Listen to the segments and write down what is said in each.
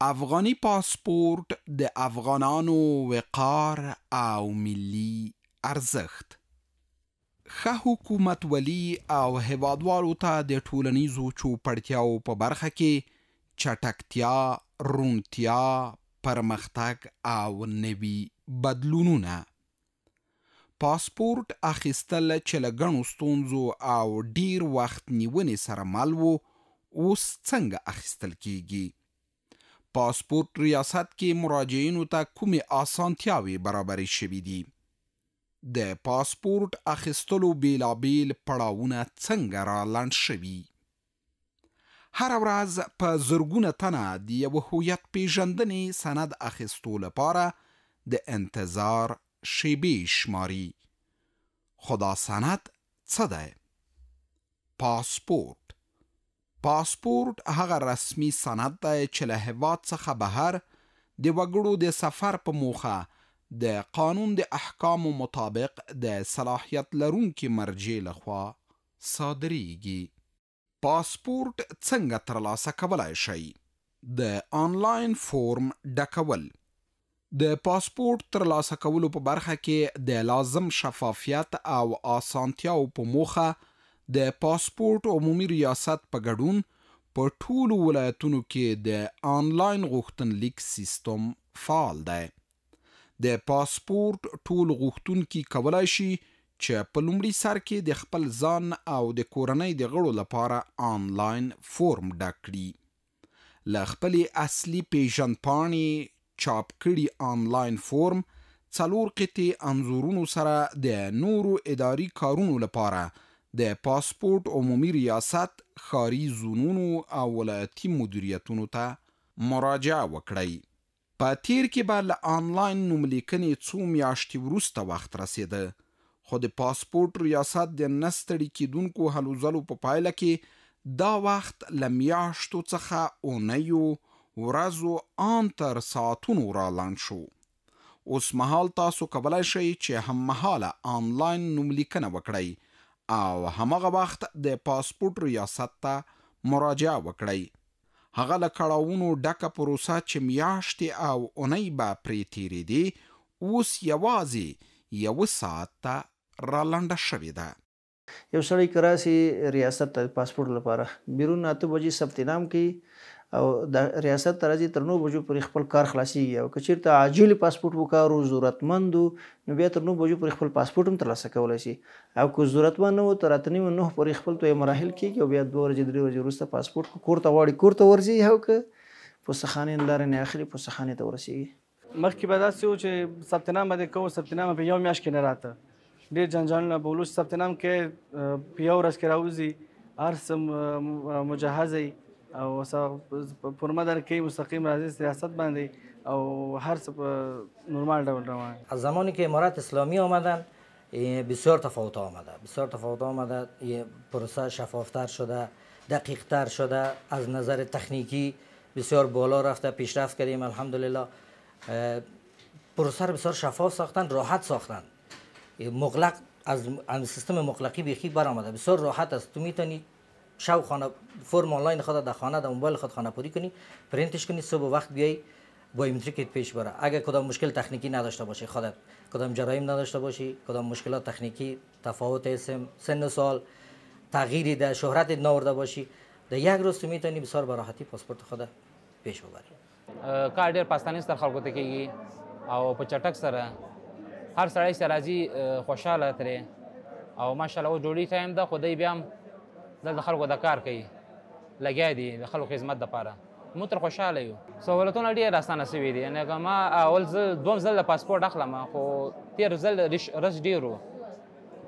افغاني پاسپورت د افغانانو وقار او ملي ارزښت. ښه حکومتولي او هیوادوالو ته د ټولنیزو چوپړتیاو په برخه کې چټکتیا، روڼتیا، پرمختګ او نوي بدلونونه. پاسپورت اخیستل چې له ګڼو ستونزو او ډیر وخت نیونې سره مل و، اوس څنګه اخیستل کیږي؟ پاسپورت ریاست کې مراجعینو ته کومې اسانتیاوې برابرې شوي دي؟ د پاسپورت اخیستلو بیلابیل پړاوونه څنګه را لنډ شوي؟ هره ورځ په زرګونه تنه د یو هویت پیژندنې سند اخیستو لپاره د انتظار شیبې شماري. خو دا سند څه دی؟ پاسپورت هغه رسمي سند دی چې له هیواد څخه بهر د وګړو د سفر په موخه د قانون د احکامو مطابق د صلاحیت لرونکي مرجع لخوا صادریږي. پاسپورت څنګه ترلاسه کولی شئ؟ د آنلاین فورم ډکول. د پاسپورت ترلاسه کولو په برخه کې د لازم شفافیت او اسانتیاو په موخه د پاسپورت عمومي ریاست په ګډون په ټولو ولایتونو کې د آنلاین غوښتنلیک سیستم فعال دی. د پاسپورت ټول غوښتونکي کولی شي چې په لومړي سر کې د خپل ځان او د کورنۍ د غړو لپاره آنلاین فورم ډک کړي. له خپلې اصلي پیژندپاڼې چاپ کړي آنلاین فورم 4 قطعې انځورونو سره د نورو اداري کارونو لپاره د پاسپورت عمومي ریاست ښاري زونونو او ولایتي مدیریتونو ته مراجعه وکړئ. په تیر کې به له آنلاین نوملیکنې څو میاشتې وروسته وخت رسېده، خو د پاسپورت ریاست د نه ستړي کیدونکو هلو ځلو په پایله کې دا وخت له میاشتو څخه اونیو، ورځو ان تر ساعتونو را لنډ شو. اوس مهال تاسو کولی شئ چې هم مهاله آنلاین نوملیکنه وکړئ او همغه وخت د پاسپورت ریاست ته مراجعه وکړئ. هغه له کړاوونو ډکه پروسه چې میاشتې او اونۍ به پرې تېرېدې، اوس یوازې 1 ساعت ته را لنډه شوې ده. یو سړی که راسي ریاست ته پاسپورت لپاره بیرون 8 بجې ثبت نام کوي او د ریاست ته راځي، تر 9 بجو پورې خپل کار خلاصیږي. او که چېرته عاجل پاسپورت وکارو، ضرورتمند نو بیا تر 9 بجو پورې خپل پاسپورت هم ترلاسه کولی شي. او که ضرورتمند نه و، تر 8:30 پورې خپل ته مراحل کېږي او بیا 2 ورځې 3 ورځې وروسته پاسپورت کور ته غواړي کور ته ورځي، او که پوستخانې له لارې نه اخلي پوستخانې ته ورسېږي. مخکې به داسې و چې ثبت نام به دې کوو، ثبت نام په یو میاشت کې نه راته، ډېر جنجالونه به ولوس ثبت نام کې په یو ورځ کې راوځي، هر څه مجهز وي او فرمه درکوي، مستقیم راځي ریاست باندې او هر څه په نورمال ډول روان. از زمانی که امارات اسلامی آمدن بسیار تفاوت آمده، پروسه شفافتر شده، دقیقتر شده، از نظر تکنیکی بسیار بالا رفته، پیشرفت کردیم الحمدلله. پروسه رو بسیار شفاف ساختن، راحت ساختن. مغلق از سیستم مغلقی بیخی برآمده، بسیار راحت است. تو میتونی شو خانه فرم آنلاین خود در خانه در موبایل خود خانه پوری کنی، پرینتش کنی، صبح وقت بیای بایومتریکت پیش بره. اگه کدام مشکل تکنیکی نداشته باشی، خودت کدام جرایم نداشته باشی، کدام مشکلات تکنیکی، تفاوت اسم، سن و سال، تغییری در شهرت ناورده باشی، در یک روز تو میتونی بسیار به راحتی پاسپورت خود پیش ببری. کار ډیر پاستاني سره خلکو ته کېږي او په چټک سره هر سړی چې راځي خوشحاله ترې او ماشاءالله اوس ډوډۍ ټایم ده، خو دی بیا هم دلته خلکو د کار کوي، لګیا دي د خلکو خدمت دپاره. موږ تر خوشحاله یو. سهولتونه ډېر اسانه سوي دي. یعنې که ما اول ځل دوم ځل د پاسپورټ اخلم، خو تېر ځل رش ډېر و،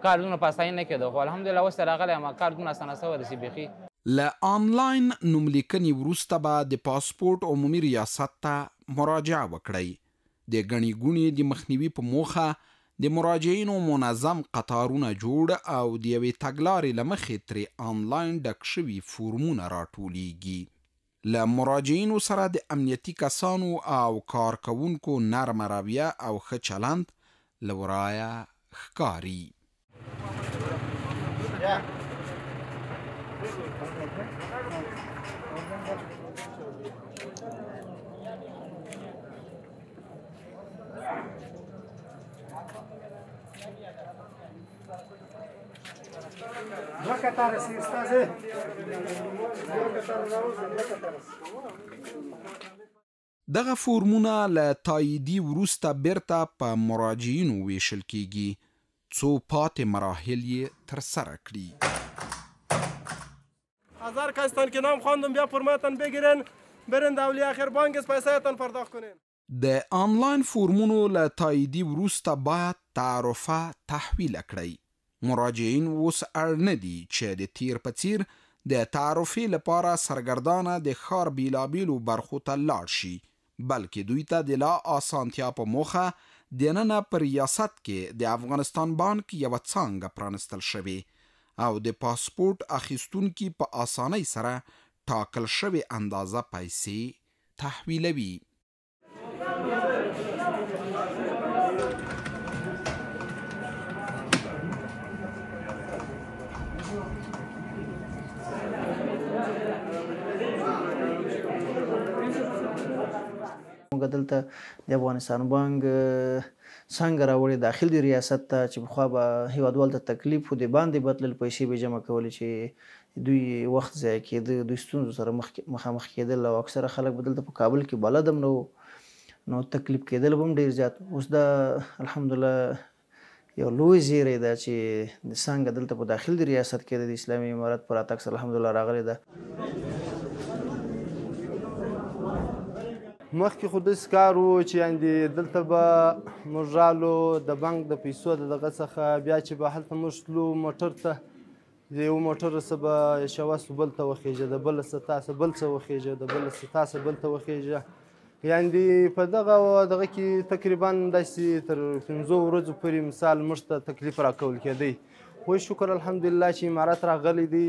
کار دومره په اسانۍ نه کېده، خو الحمدلله اوس راغلی یم، کار دومره اسانه سوی ده چې بیخي. له آنلاین نوملیکنې وروسته به د پاسپورت عمومي ریاست ته مراجعه وکړئ. د ګڼې ګوڼې د مخنیوي په موخه د مراجعینو منظم قطارونه جوړ او د یوې تګلارې له مخې ترې آنلاین ډک شوي فورمونه راټولیږي. له مراجعینو سره د امنیتي کسانو او کارکوونکو نرمه رویه او ښه چلند له ورایه ښکاري. دغه فورمونه له تاییدي وروسته بیرته په مراجعینو ویشل کیږي څو پاتې مراحل یې ترسره کړي. 1000 کستان که نام خواندم بیا فرمتان بگیرین برین دولی آخر بانک پیسهتان پرداخت کنین. د آنلاین فورمونو له تاییدي وروسته باید تعرفه تحویل کړئ. مراجعین اوس اړ نه دي چې د تیر په څیر د تعرفې لپاره سرګردانه د ښار بیلابیلو برخو ته لاړ شي، بلکې دوی ته د لا آسانتیا په موخه دننه په ریاست کې د افغانستان بانک یوه څانګه پرانستل شوې او د پاسپورت اخیستونکي په اسانۍ سره ټاکل شوې اندازه پیسې تحویلوي. موږ دلته د افغانستان بانک څنګه راوړي داخل دی ریاست ته چې پخوا به هیوادوال ته تکلیف و د باندې بدلل پیسې به جمع کولې چې دوی وخت ضایع کېده، دوی ستونزو سره مخامخ کېدل او اکثره خلک به دلته په کابل کې بلد هم نه نو تکلیف کېدل به هم ډېر زیات. اوس دا الحمدلله یو لوی زیری ده چې د څنګه دلته په داخل دی ریاست کې د اسلامي امارت په راتګ سره الحمدلله راغلی ده. مخکې خو داسې کار و چې یعنې دلته به موږ رالو د بانک د پیسو د دغه څخه بیا چې به هلته موږ تلو موټر ته د یو موټر څه به شوه سو بل ته وخیږه، د بله څه تاسې بل څه وخیږه، د بله څه تاسې بل ته وخیږه. یعنې په دغه کې تقریبا داسې تر 5 ورځو پورې مثال موږ ته تکلیف راکول کېدی. خو شکر الحمدلله چې امارت راغلی دی،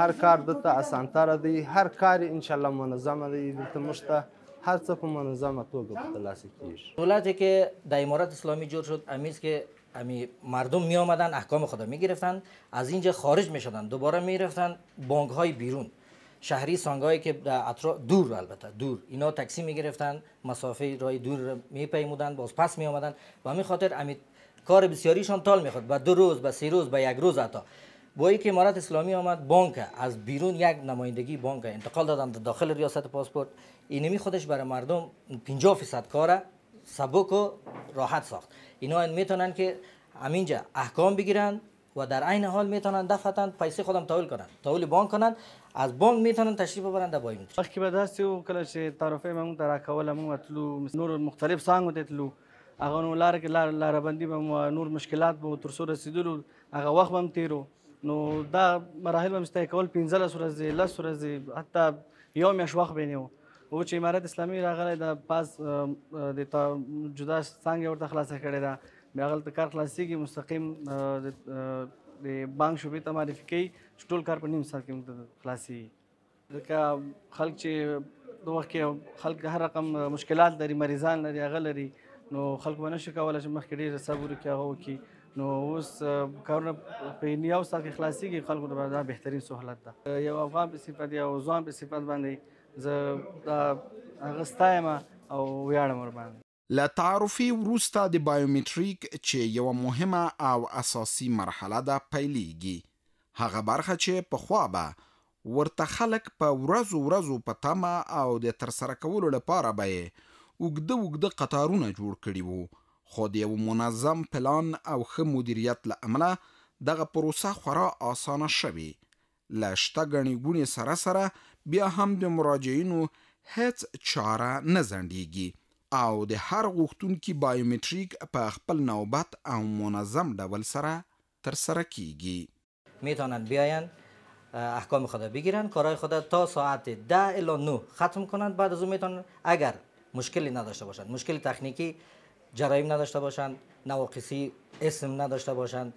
هر کار دلته اسانتره دی، هر کار انشاءالله منظمه دی، دلته موږ ته هر څه په منظمه توګه په ترلاسه کیږي. دولتی که در امارت اسلامی جور شد امیز که مردم می آمدن احکام خود می گرفتن، از اینجا خارج می شدن، دوباره می رفتن بانک های بیرون، شهری سانگایی که در اطراف دور، البته دور، اینا تاکسی می گرفتن، مسافه راه دور می پیمودن، باز پس می آمدن و همین خاطر کار بسیاریشان طول می خورد، با 2 روز، با 3 روز، با 1 روز حتی. با اینکه امارت اسلامی آمد بانک از بیرون یک نمایندگی بانک انتقال دادن داخل ریاست پاسپورت، اینمی خودش برای مردم 50% کار سبک و راحت ساخت. اینا میتونن که همینجا احکام بگیرن و در عین حال میتونن دفعتاً پیسې خودم تحویل کنن، تحویل بانک کنن، از بانک میتونن تشریف ببرن د بایم. مخکې به داسې و کله چې تعرفې موږ ته راکوله موږ تلو نور مختلف څانګو ته تلو، هغه نو لاره کې لاره بندي به نور مشکلات به تر څو رسېدلو هغه وخت به هم تېرو. نو دا مراحل به مستحق کول 15 ورځې 10 ورځې حتی یو میاشت وخت به نه و. او چې امارت اسلامي راغلی د پاس د جدا څانګې ورته خلاصه کړې ده، بیا هغلته کار خلاصېږي، مستقیم د بانک شعبې ته معرفي کوي چې ټول کار په نیم ساعت کې موږ ته خلاصېږي. ځکه خلک چې د وخت کې خلک هر رقم مشکلات لري، مریضان لري، هغه لري، نو خلک به نشي کولی چې مخکې ډېر صبر وکړي هغه وکړي. نو اوس کارونه په یو ساعت کې خلاصېږي، خلکو ته دا بهترین سهولت ده. یو افغان په صفت یا ځوان په صفت باندې زه دا هغه ستایم او ویاړم ورباندې. له تعرفې وروسته د بایومټریک چې یوه مهمه او اساسي مرحله ده پیلیږي. هغه برخه چې پخوا به ورته خلک په ورځو په تمه او د ترسره کولو لپاره به یې اوږده قطارونه جوړ کړي وو، خو د یو منظم پلان او ښه مدیریت له امله دغه پروسه خورا اسانه شوې. له شته ګڼې ګوڼې سره بیا هم د مراجعینو هیڅ چاره نه ځنډیږي او د هر غوښتونکي بایومټریک په خپل نوبت او منظم ډول سره ترسره کیږي. میتونن بیاین احکام خود بگیرن، کارهای خود تا ساعت 10 الی 9 ختم کنند. بعد از اون میتونن اگر مشکلی نداشته باشند، مشکل تکنیکی جرایم نداشته باشند، نواقصی اسم نداشته باشند،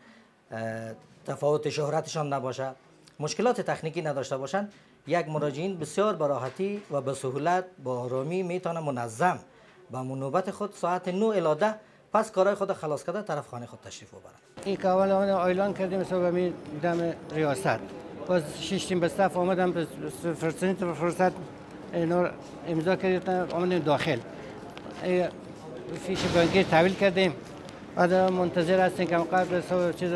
تفاوت شهرتشان نباشه، مشکلات تکنیکی نداشته باشند، یک مراجعین بسیار به راحتی و به سهولت با آرامی میتونه منظم با نوبت خود ساعت 9 الی 10 پس کارهای خود خلاص کرده طرف خانه خود تشریف ببرن. این که اول اعلان کردیم صبح دم ریاست، باز 6 تیم به صف آمدم به فرصت اینا امضا کردیم، آمدیم داخل، فیش بانکی تحویل کردیم، بعد منتظر هستیم که قبل چیز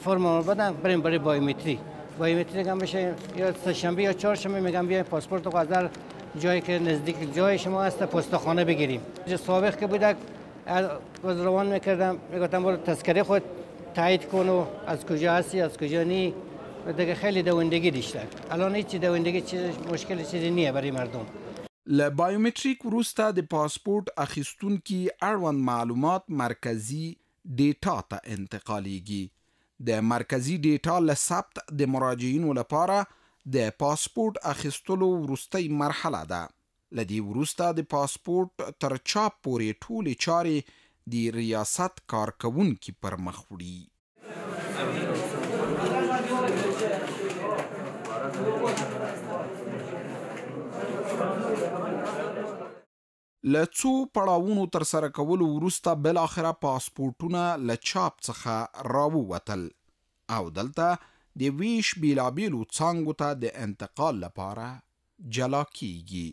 فرم بدن بریم برای بایومتری. بایومتری هم بشه یا سه‌شنبه یا چهارشنبه میگم بیاین پاسپورت رو از جایی که نزدیک جای شما هست پستخانه بگیریم. سابق که بوده از روان میکردم میگفتم برو تذکره خود تایید کن و از کجا هستی از کجا نی دیگه خیلی دوندگی داشته. الان هیچ دوندگی مشکل چیزی نیه برای مردم. له بایومتریک وروسته د پاسپورت اخیستونکي اړوند معلومات مرکزی ډیټا ته انتقالیږي. د مرکزی ډیټا له ثبت د مراجعینو لپاره د پاسپورت اخیستلو وروستۍ مرحله ده. له دې وروسته د پاسپورت تر چاپ پورې ټولې چارې د ریاست کارکوونکي پر مخ وړي. له څو پړاوونو ترسره کولو وروسته بالاخره پاسپورټونه له چاپ څخه راووتل او دلته د ویش بیلابیلو څانګو ته د انتقال لپاره جلا کیږي.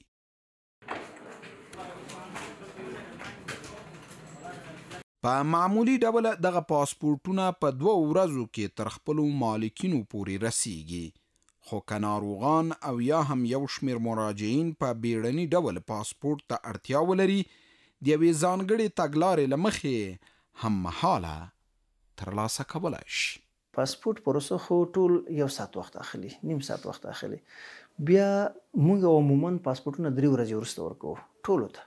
په معمولی ډول دغه پاسپورټونه په 2 ورځو کې تر خپلو مالکینو پورې رسیږي. خو که ناروغان او یا هم یو شمیر مراجعین په بیړني ډول پاسپورت ته اړتیا ولري د یوې ځانګړې تګلارې له مخې هم مهاله ترلاسه کولی شي. پاسپورت پروسه خو ټول 1 ساعت وخت اخلي، نیم ساعت وخت اخلي. بیا موږ عموما پاسپورتونه 3 ورځې وروسته ورکوو ټولو ته.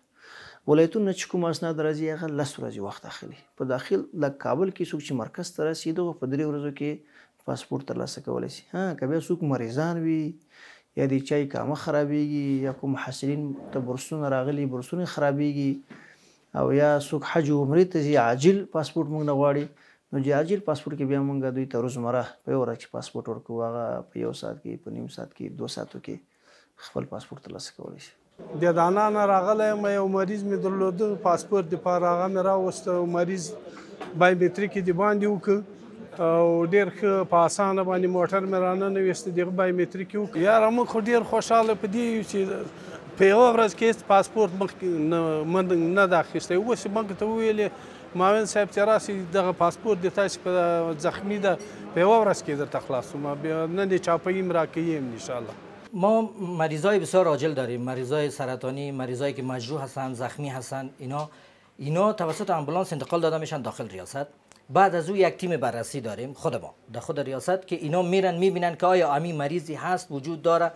ولایتونه چې کوم اسناد راځي هغه 10 ورځې وخت اخلي. په داخل د کابل کې څوک چې مرکز ته راسي دغه په 3 ورځو کې پاسپورت ترلاسه کولی شي. که بیا څوک مریضان وي یا د چای کامه خرابېږي یا کوم محصلین ته برسونه راغلي برسونه خرابېږي او یا څوک حج و عمرې ته ځي عاجل پاسپورت موږ نه غواړي نو چې عاجل پاسپورت کې بیا موږ دوی ته روزمره په یو ورځ کې پاسپورت ورکوو. هغه په 1 ساعت کې په نیم ساعت کې 2 ساعتو کې خپل پاسپورت ترلاسه کولی شي. د دانا نه راغلی یم یو مریض مې درلوده پاسپورت دپاره هغه مې راوسته مریض بایومتریک یې دباندې وکړه او ډېر ښه په اسانه باندې موټر مې راننویسته دغه بایومتریک یې وکړه. یاره موږ خو ډېر خوشحاله په دې یو چې په یوه ورځ کې هېڅ پاسپورت مخکې نه ده اخیستی. اوس یې موږ ته وویلې معاون صاحب چې راسئ دغه پاسپورت د تاسې په زخمي ده په یوه ورځ کې درته خلاصوم بیا نن یې چاپویم راکویم انشاءالله. ما مریضای بسیار عاجل داریم، مریضای سرطانی، مریضایی که مجروح هستن، زخمی هستن. اینا توسط آمبولانس انتقال داده میشن داخل ریاست. بعد از او یک تیم بررسی داریم خود ما در خود ریاست که اینا میرن میبینن که آیا امی مریضی هست وجود داره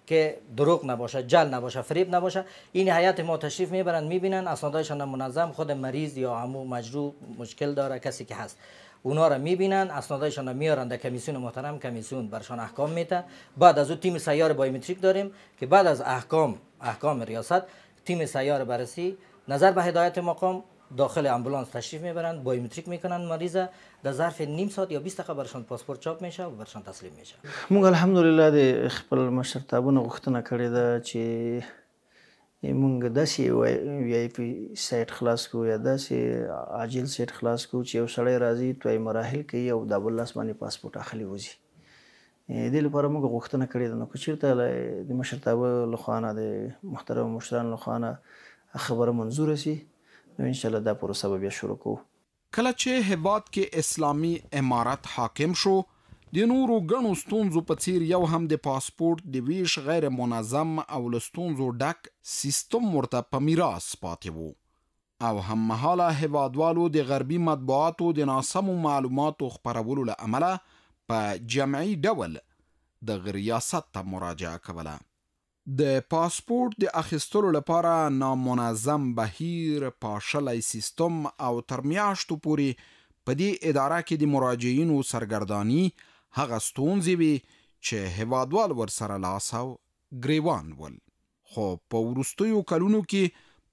که دروغ نباشه، جل نباشه، فریب نباشه. این هیئت ما تشریف میبرن میبینن اسنادشان منظم، خود مریض یا عمو مجروح مشکل داره کسی که هست اونا را میبینن، اسنادشان را میارن در کمیسیون محترم، کمیسیون برشان احکام میده. بعد از او تیم سیار بایومتریک داریم که بعد از احکام ریاست تیم سیار بررسی نظر به هدایت مقام داخل امبولانس تشریف میبرند، بایومتریک میکنن مریض، در ظرف نیم ساعت یا 20 دقیقه برشان پاسپورت چاپ میشه و برشان تسلیم میشه. موږ الحمدلله د خپل مشرتابونو غوښتنه کړې ده چې موږ داسې وی آی پی سایت خلاص کړو یا داسې عاجل سایت خلاص کړو چې یو سړی راځي توی مراحل کوي او د بل لاس باندې پاسپورت اخلي وځي. دې لپاره موږ غوښتنه کړې ده. نو که چېرته د مشرتابه لخوا نه د محترم مشرانو لخوا نه خبره منظوره سي نو انشاءالله دا پروسه به بیا شروع کوو. کله چې هیواد کې اسلامي امارت حاکم شو د نورو ګڼو ستونزو په څیر یو هم د پاسپورت د ویش غیر منظم او له ستونزو ډک سیستم ورته په میراث پاتې و او هم مهاله هیوادوالو د غربي مطبوعاتو د ناسمو معلوماتو خپرولو له امله په جمعي ډول د ریاست ته مراجعه کوله. د پاسپورت د اخیستلو لپاره نامنظم بهیر، پاشلی سیستم او تر میاشتو پورې په دې اداره کې د مراجعینو سرګرداني هغه ستونزې وي چې هیوادوال ورسره لاس او ګریوان ول. خو په وروستیو کلونو کې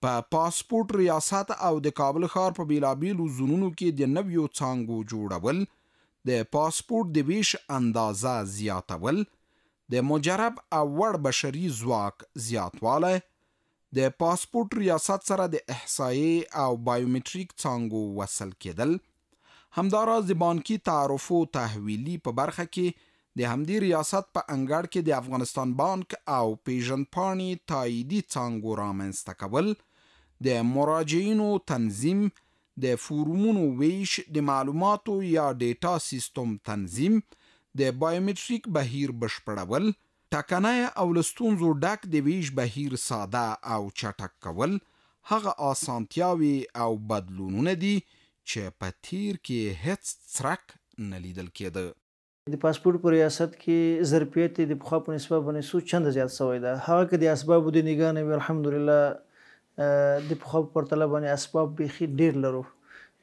په پاسپورت ریاست او د کابل ښار په بیلابیلو زونونو کې د نویو څانګو جوړول، د پاسپورت د ویش اندازه زیاتول، د مجرب او وړ بشري ځواک زیاتوالی، د پاسپورت ریاست سره د احصایې او بایومتریک څانګو وصل کېدل، همداراز د بانکي تعرفو تحویلي په برخه کې د همدې ریاست په انګړ کې د افغانستان بانک او پیژندپاڼې تاییدي څانګو رامنځته کول، د مراجعینو تنظیم، د فورمونو ویش، د معلوماتو یا ډیټا سیستم تنظیم، د بایومټریک بهیر بشپړول، ټاکنه او لستونزو ډک د ویش بهیر ساده او چټک کول هغه آسانتیاوي او بدلونونه دي چې په تیر کې هیڅ څرک نه لیدل کېده. د پاسپورت په ریاست کې ظرفیت د پخوا په نسبت باندې څو چنده زیات شوی ده. هغه که د اسبابو د نگاه نه وي الحمدلله د پخوا په پرتله باندې اسباب بیخي ډیر لرو.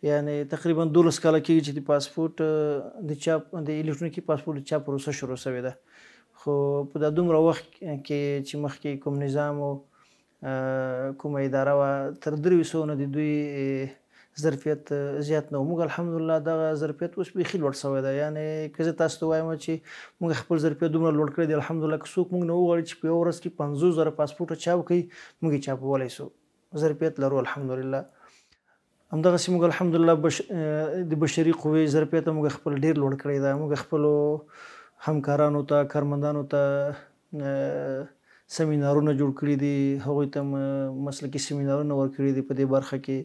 یعنی تقریبا 12 کاله کېږي چې د پاسپورت د چاپ د الکترونیکي پاسپورت د چاپ پروسه شروع شوې ده. خو په دا دومره وخت کې چې مخکې کوم نظام او کومه اداره وه تر 300 نه د دوی ظرفیت زیات نه و. موږ الحمدلله دغه ظرفیت اوس بیخي لوړ شوی ده. یعنې که زه تاسو ته وایم چې موږ خپل ظرفیت دومره لوړ کړی دی الحمدلله که څوک موږ نه وغواړي چې په یوه ورځ کې 50,000 پاسپورټه چاپ کړي موږ یې چاپولی شو. ظرفیت لرو الحمدلله. همدغسې موږ الحمدلله د بشري قوې ظرفیت موږ خپل ډېر لوړ کړی ده. موږ خپلو همکارانو ته کارمندانو ته سمینارونه جوړ کړي دي، هغوی ته مسلکي سمینارونه ورکړي دي په دې برخه کې.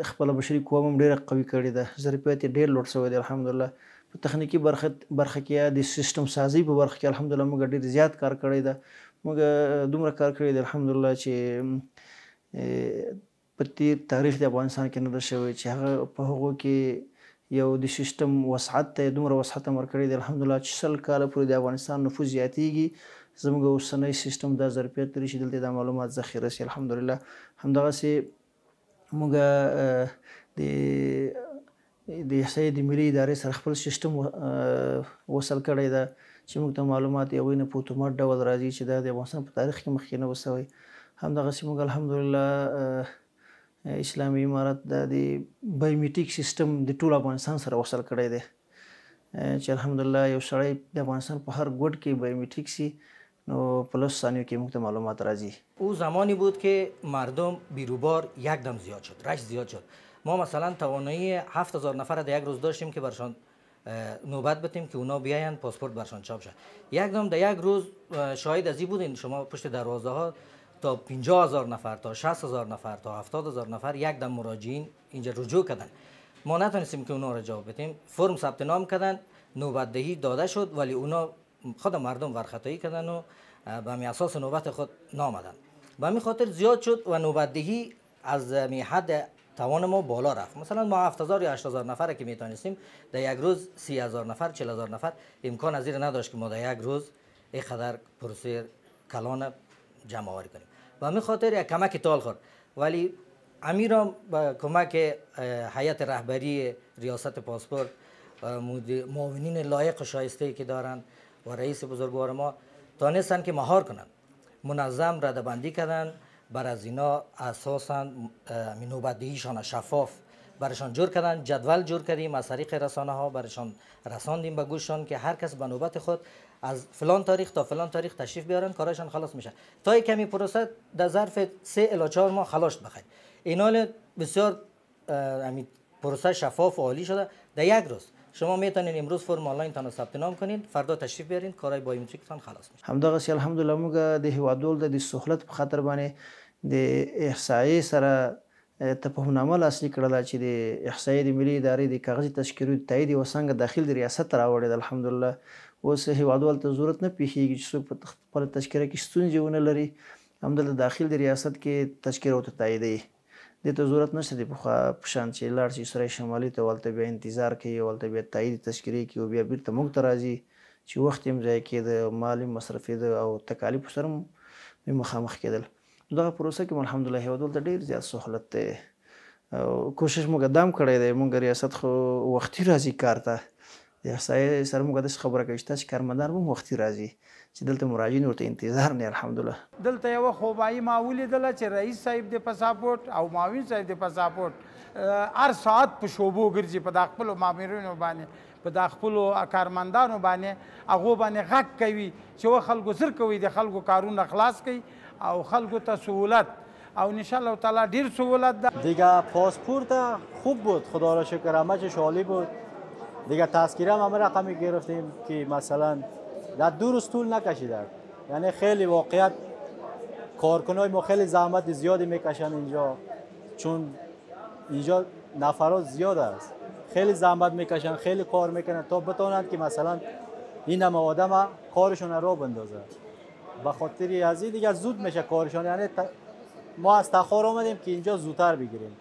خپله بشري قوه هم ډېره قوي کړې ده. ظرفیت یې ډېر لوړ شوی دی الحمدلله. په تخنیکي برخه کې یا د سیسټم سازي په برخه کې الحمدلله موږ ډېر زیات کار کړی ده. موږ دومره کار کړی دی الحمدلله چې په تیر تاریخ د افغانستان کې نه ده شوی چې هغه په هغو کې یو د سیسټم وسعت ته دومره وسعت هم ورکړی دی الحمدلله چې 100 کاله پورې د افغانستان نفوذ زیاتیږي. زموږ اوسنی سیسټم دا ظرفیت لري چې دلته د معلومات ذخیره شي الحمدلله. همدغسې موږ د احصایې د ملي ادارې سره خپل سیسټم وصل کړی ده چې موږ ته معلومات د هغوی نه په اتومات ډول راځي چې دا د افغانستان په تاریخ کې مخکې نه و شوی. همدغسې موږ الحمدلله اسلامي امارت د بایومټریک سیستم د ټول افغانستان سره وصل کړی دی چې الحمدلله یو سړی د افغانستان په هر ګوټ کې بایومټریک سي نو په لسو ثانیو کې موږ ته معلومات راځي. او زمانی بود که مردم بیروبار یک دم زیاد شد، رشد زیاد شد. ما مثلا توانایی 7,000 نفر در یک روز داشتیم که برشان نوبت بتیم که اونا بیاین پاسپورت برشان چاپ شه. یک دم در یک روز شاهد از این بودین شما پشت دروازه ها تا 50,000 نفر تا 60,000 نفر تا 70,000 نفر یک دم مراجعین اینجا رجوع کردن. ما نتونستیم که اونا را جواب بدیم. فرم ثبت نام کردن، نوبت دهی داده شد ولی اونا خود مردم ورخطایی کردن و به همین اساس نوبت خود نامدن. به همین خاطر زیاد شد و نوبت دهی از حد توان ما بالا رفت. مثلا ما 7,000 یا 8,000 نفر که میتونستیم در یک روز 30,000 نفر 40,000 نفر امکان از این نداشت که ما در یک روز اینقدر پروسه کلان جمع آوری کنیم. و همین خاطر یک کمک تال خورد ولی امیرم با کمک هیئت رهبری ریاست پاسپورت معاونین لایق و شایسته که دارند و رئیس بزرگوار ما تانستن که مهار کنند، منظم ردبندی کردن، بر از اینا اساسا نوبتدهیشان شفاف برشان جور کردن. جدول جور کردیم از طریق رسانه ها برشان رساندیم به گوششان که هر کس به نوبت خود از فلان تاریخ تا فلان تاریخ تشریف بیارن کارشان خلاص میشه. تا یک کمی پروسه در ظرف 3 الی 4 ماه خلاص بخیر. این حال بسیار پروسه شفاف و عالی شده. در یک روز شما میتونین امروز فرم آنلاین تان ثبت نام کنین، فردا تشریف بیارین، کارهای بایومتریکتان خلاص میشه. همدغسې الحمدلله موږ د هیوادوال د سهولت په خاطر باندې د احصایې سره تفاهمنامه لاسلیک کړله چې د احصایې د ملي ادارې د کاغذي تذکرو د تایید یوه څانګه داخل د ریاست ته راوړې ده. الحمدلله اوس هیوادوال ته ضرورت نه پیښیږي چې څوک په خپله تذکره کې ستونزې ونه لري، همدلته داخل د ریاست کې تذکره ورته تاییدوي. دې ته ضرورت نشته د پخوا په شان چې لاړ شي سرای شمالي ته هلته بیا انتظار کوي، هلته بیا تایید تذکرې کوي او بیا بیرته موږ ته راځي چې وخت یې هم ضایع کېده، مال یې مصرفېده او تکالیفو سره هم مخامخ کېدل. دغه پروسه کې الحمدلله هیوادوال ته ډېر زیات سهولت دی او کوشش موږ دام کړی دی. موږ ریاست خو وختي راځي کار ته، د احصایې سره موږ داسې خبره کوي چې تاسې کارمندان هم وختي راځي چې دلته مراجعین ورته انتظار نه. الحمدلله دلته یوه خوبایي ما ولیدله چې رئیس صاحب د پاسپورټ او معاون صاحب د پاسپورټ هر ساعت په شوبو ګرځي، په دا خپلو مامورینو باندې په دا خپلو کارمندانو باندې هغو باندې غږ کوي چې و خلکو زر کوي د خلکو کارونه خلاص کوي او خلکو ته سهولت او انشاءالله تعالی ډیر سهولت ده. دیگه پاسپورت خوب بود، خدا را شکر همه چیش عالی بود. دیگه تذکره هم همه رقمی گرفتیم که مثلا در 2 روز طول نکشیده. یعنی خیلی واقعیت کارکنای ما خیلی زحمت زیادی میکشن اینجا چون اینجا نفرات زیاد است، خیلی زحمت میکشن، خیلی کار میکنن تا بتونن که مثلا این همه آدم کارشون را بندازن. به خاطر از این دیگه زود میشه کارشون. یعنی ما از تاخر آمدیم که اینجا زودتر بگیریم،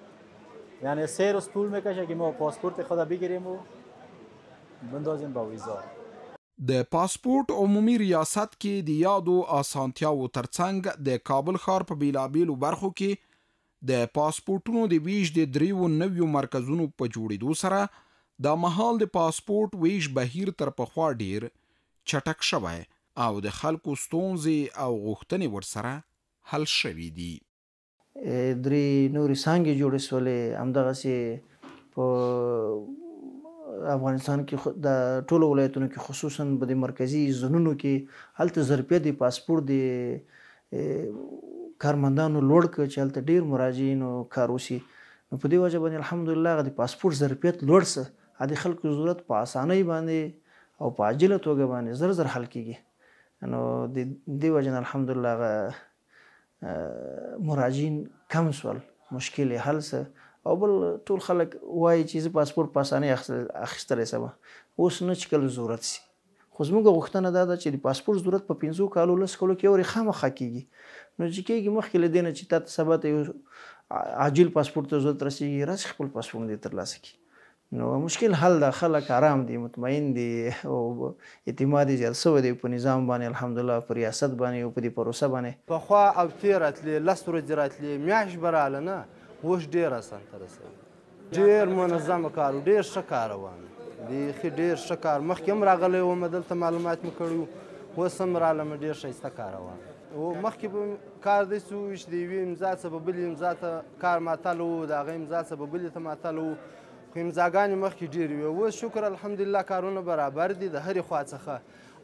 یعنی 3 روز طول میکشه که ما پاسپورت خود بگیریم و بندازیم با ویزا. د پاسپورت عمومي ریاست کې د یادو اسانتیاو ترڅنګ د کابل ښار په بیلابیلو برخو کې د پاسپورټونو د ویش د 3 مرکزونو په جوړېدو سره د مهال د پاسپورت ویش بهیر تر پخوا ډیر چټک شوی او د خلکو ستونزې او غوښتنې ورسره حل شوي دي. 3 نورې څانګې جوړې شولې، همدغسې په افغانستان کې د ټولو ولایتونو کې خصوصا په د مرکزي زونونو کې هلته ظرفیت د پاسپورت د کارمندانو لوړ کړ چې هلته ډیر مراجعین او کار وشي. نو په دې وجه باندې الحمدلله د پاسپورت ظرفیت لوړ سه، د خلکو ضرورت په اسانۍ باندې او په عاجله توګه باندې زر حل کیږي. نو د دې وجه الحمدلله مراجعین کم شول، مشکل حل سه. او بل ټول خلک وایي چې زه پاسپورت په اسانۍ اخیستلی شم، اوس نه چې کله ضرورت شي. خو زموږ غوښتنه دا ده چې د پاسپورت ضرورت په 15 کالو 10 کالو کې اورې خامخا کېږي. نو چې کېږي مخکې له دې نه چې تا ته سبا ته یو عاجل پاسپورت ته ضرورت رسېږي، راسې خپل پاسپورت دې ترلاسه کړي. نو مشکل حل ده، خلک آرام دي، مطمئن دي او اعتماد یې زیات شوی دی په نظام باندې الحمدلله، په ریاست باندې او په دې پروسه باندې. پخوا او تېر راتلې 10 ورځې راتلې، میاشت به راله نه، اوس ډېر اسانه رسوي. ډېر منظمه کار و، ډېر ښه کار روان بیخي ډېر ښه کار. مخکې هم راغلی وم، دلته معلومات مې کړي وو، اوس هم رالم، ډېر ښایسته کار روان و. مخکې به کار داسې و چې د یوې امضا څخه به بلې امضا ته کار ماتل و، د هغې امضا څخه به بلې ته ماتل و، خو امضاګانې مخکې ډېرې وې. اوس شکر الحمدلله کارونه برابر دي د هرې خوا څخه،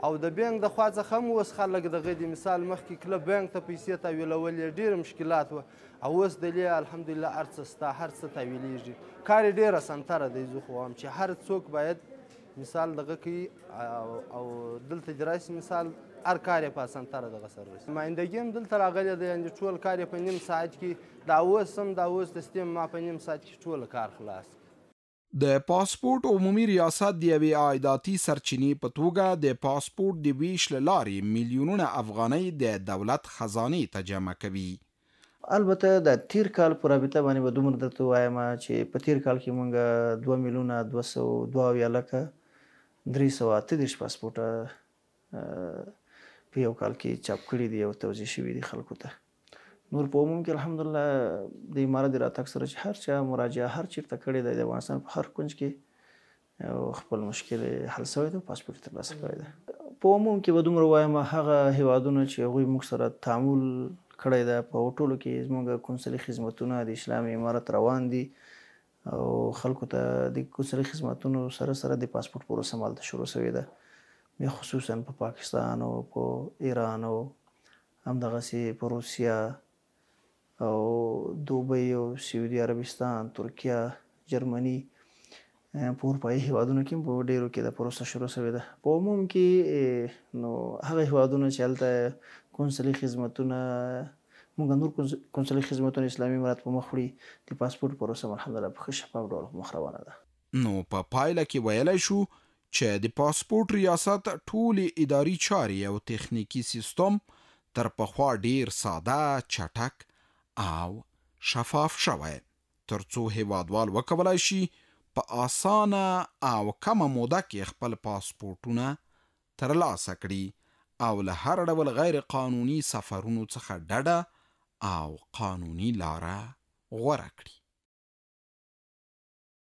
او د بینک د خوا څخه هم اوس خلک دغه دي. مثال مخکې کله بینک ته پیسې تحویلول ډېر مشکلات وه، او اوس دلې الحمدلله هر څه شته، هر څه تحویلیږي. کار یې ډېر اسانتره دی. زه خو وایم چې هر څوک باید مثال دغه کوي او دلته دې راشي، مثال هر کار یې په اسانتره دغه سره رسي. نمایندګي هم دلته راغلی دی، یعنې ټول کار یې په 1.5 ساعت کې، دا اوس د سیستم ما په 1.5 ساعت کې ټول کار خلاص. د پاسپورت عمومي ریاست د یوې عایداتي سرچینې په توګه د پاسپورت د ویش له لارې میلیونونه افغانۍ د دولت خزانې ته جمع کوي. البته د تیر کال په رابطه باندې به دومره درته ووایم چې په تیر کال کې موږ 2,222,338 پاسپورټه په یو کال کې چاپ کړي دي او توزیع شوي دي خلکو ته. نور په عموم کې الحمدلله د امارت د راتګ سره چې هر چا مراجعه هر چیرته کړې ده د افغانستان په هر کونج کې خپل مشکل حل شوی ده، پاسپورت یې ترلاسه کړی ده. په عموم کې به دومره ووایم هغه هیوادونه چې هغوی موږ سره تعامل کړی ده، په ټولو کې زموږ قونسلي خدمتونه د اسلامي امارت روان دي او خلکو ته د قونسلي خدمتونو سره سره د پاسپورت پروسه هلته شروع شوې ده، بیا خصوصا په پاکستان او په ایران او همدغسې په روسیه او دوبۍ او سعودي عربستان، ترکیه، جرمني، په اروپایي هیوادونو کې په ډېرو کې د پروسه شروع شوې ده. په عموم کې نو هغه هیوادونه چې هلته قونسلي خدمتونه موږ نور قونسلي خدمتونه اسلامي امارت په مخ وړي، د پاسپورت پروسه الحمدلله په ښه شفاف ډول مخ روانه ده. نو په پایله کې ویلی شو چې د پاسپورت ریاست ټولې اداري چارې او تخنیکي سیستم تر پخوا ډیر ساده، چټک او شفاف شوی، ترڅو هیوادوال وکولای شي په اسانه او کمه موده کې خپل پاسپورټونه ترلاسه کړي او له هر ډول غیر قانوني سفرونو څخه ډډه او قانوني لاره غوره کړي.